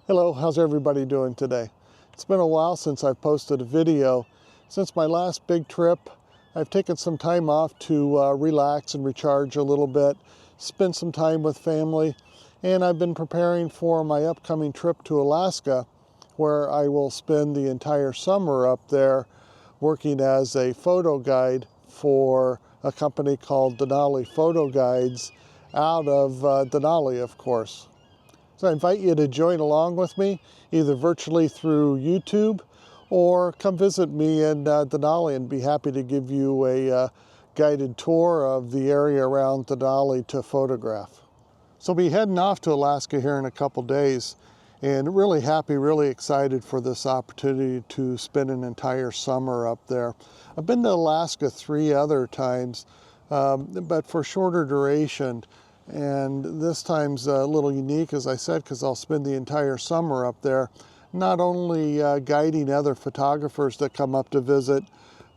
Hello, how's everybody doing today? It's been a while since I've posted a video. Since my last big trip, I've taken some time off to relax and recharge a little bit, spend some time with family, and I've been preparing for my upcoming trip to Alaska, where I will spend the entire summer up there working as a photo guide for a company called Denali Photo Guides out of Denali, of course. So I invite you to join along with me, either virtually through YouTube or come visit me in Denali, and be happy to give you a guided tour of the area around Denali to photograph. So I'll be heading off to Alaska here in a couple days, and really happy, really excited for this opportunity to spend an entire summer up there. I've been to Alaska 3 other times, but for shorter duration. And this time's a little unique, as I said, because I'll spend the entire summer up there, not only guiding other photographers that come up to visit,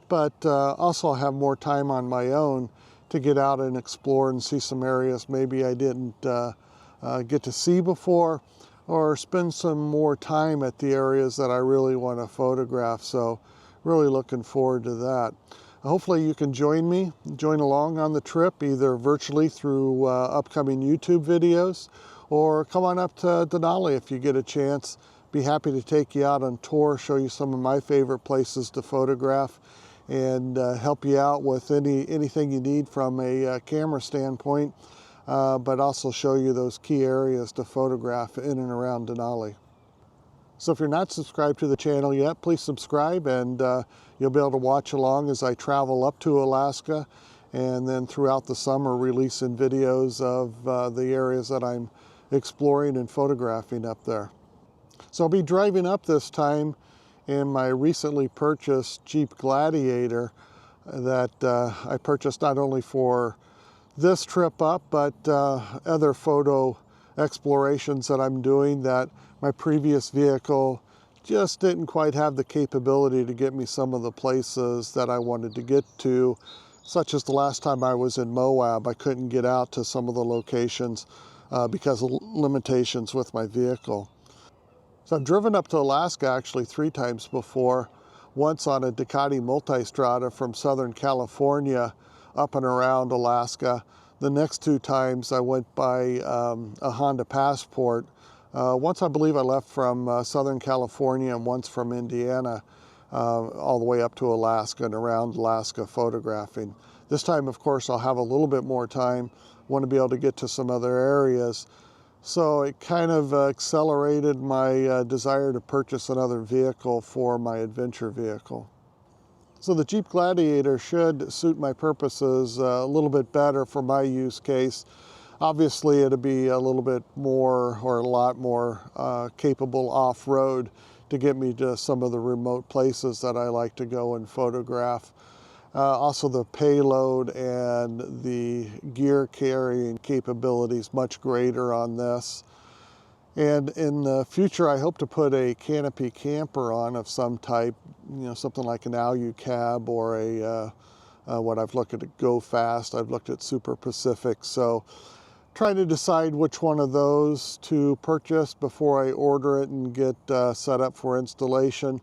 but also have more time on my own to get out and explore and see some areas maybe I didn't get to see before, or spend some more time at the areas that I really want to photograph. So really looking forward to that. Hopefully you can join along on the trip, either virtually through upcoming YouTube videos, or come on up to Denali if you get a chance. Be happy to take you out on tour, show you some of my favorite places to photograph, and help you out with anything you need from a camera standpoint, but also show you those key areas to photograph in and around Denali. So if you're not subscribed to the channel yet, please subscribe, and you'll be able to watch along as I travel up to Alaska, and then throughout the summer releasing videos of the areas that I'm exploring and photographing up there. So I'll be driving up this time in my recently purchased Jeep Gladiator that I purchased not only for this trip up, but other photo explorations that I'm doing that my previous vehicle just didn't quite have the capability to get me some of the places that I wanted to get to, such as the last time I was in Moab. I couldn't get out to some of the locations because of limitations with my vehicle. So I've driven up to Alaska actually 3 times before, once on a Ducati Multistrada from Southern California up and around Alaska. The next 2 times I went by a Honda Passport. Once I believe I left from Southern California, and once from Indiana, all the way up to Alaska and around Alaska photographing. This time, of course, I'll have a little bit more time. Want to be able to get to some other areas. So it kind of accelerated my desire to purchase another vehicle for my adventure vehicle. So the Jeep Gladiator should suit my purposes a little bit better for my use case. Obviously, it'll be a little bit more, or a lot more, capable off-road to get me to some of the remote places that I like to go and photograph. Also, the payload and the gear carrying capabilities much greater on this. And in the future, I hope to put a canopy camper on of some type, something like an Alu cab, or a what I've looked at Go Fast. I've looked at Super Pacific. So trying to decide which one of those to purchase before I order it and get set up for installation.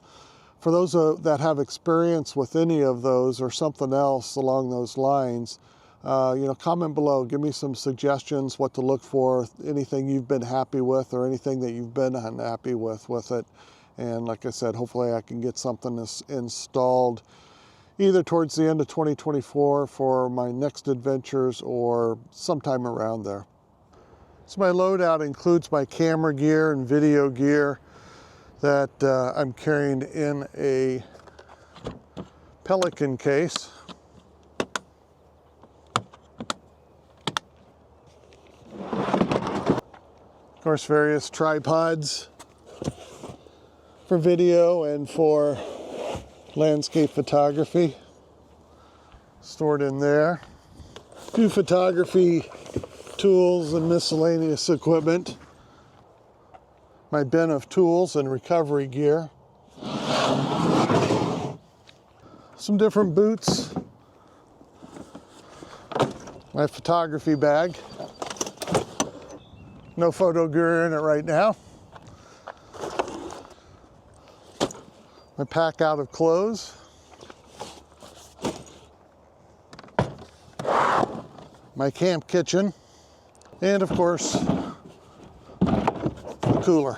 For those that have experience with any of those or something else along those lines, comment below. Give me some suggestions what to look for, anything you've been happy with or anything that you've been unhappy with it. And like I said, hopefully I can get something installed either towards the end of 2024 for my next adventures or sometime around there. So my loadout includes my camera gear and video gear that I'm carrying in a Pelican case. Of course, various tripods for video and for landscape photography stored in there. A few photography tools and miscellaneous equipment. My bin of tools and recovery gear. Some different boots. My photography bag. No photo gear in it right now. my pack out of clothes, my camp kitchen, and of course, the cooler.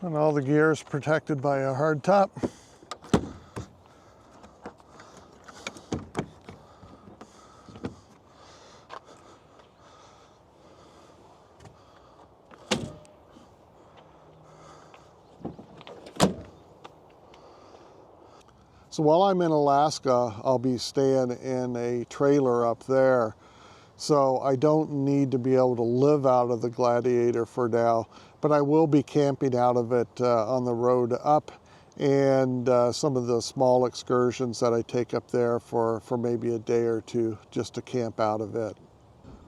And all the gear is protected by a hard top. So while I'm in Alaska, I'll be staying in a trailer up there. So I don't need to be able to live out of the Gladiator for now, but I will be camping out of it on the road up, and some of the small excursions that I take up there for maybe a day or two just to camp out of it.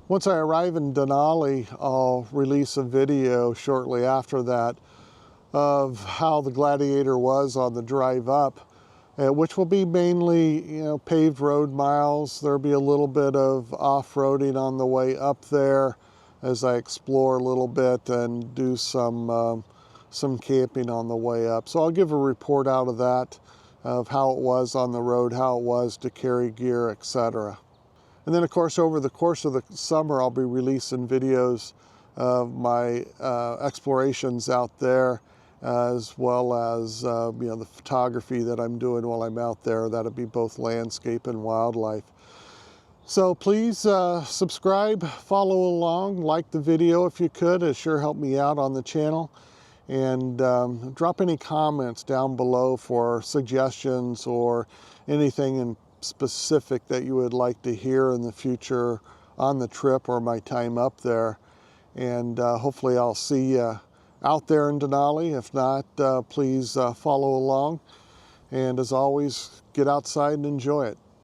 Once I arrive in Denali, I'll release a video shortly after that of how the Gladiator was on the drive up. Which will be mainly, paved road miles. There'll be a little bit of off-roading on the way up there as I explore a little bit and do some camping on the way up. So I'll give a report out of that, of how it was on the road, how it was to carry gear, etc. And then, of course, over the course of the summer, I'll be releasing videos of my explorations out there, as well as the photography that I'm doing while I'm out there. That'll be both landscape and wildlife. So please subscribe, follow along, like the video if you could. It sure helped me out on the channel. And drop any comments down below for suggestions or anything in specific that you would like to hear in the future on the trip or my time up there. And hopefully I'll see you out there in Denali. If not, please follow along. And as always, get outside and enjoy it.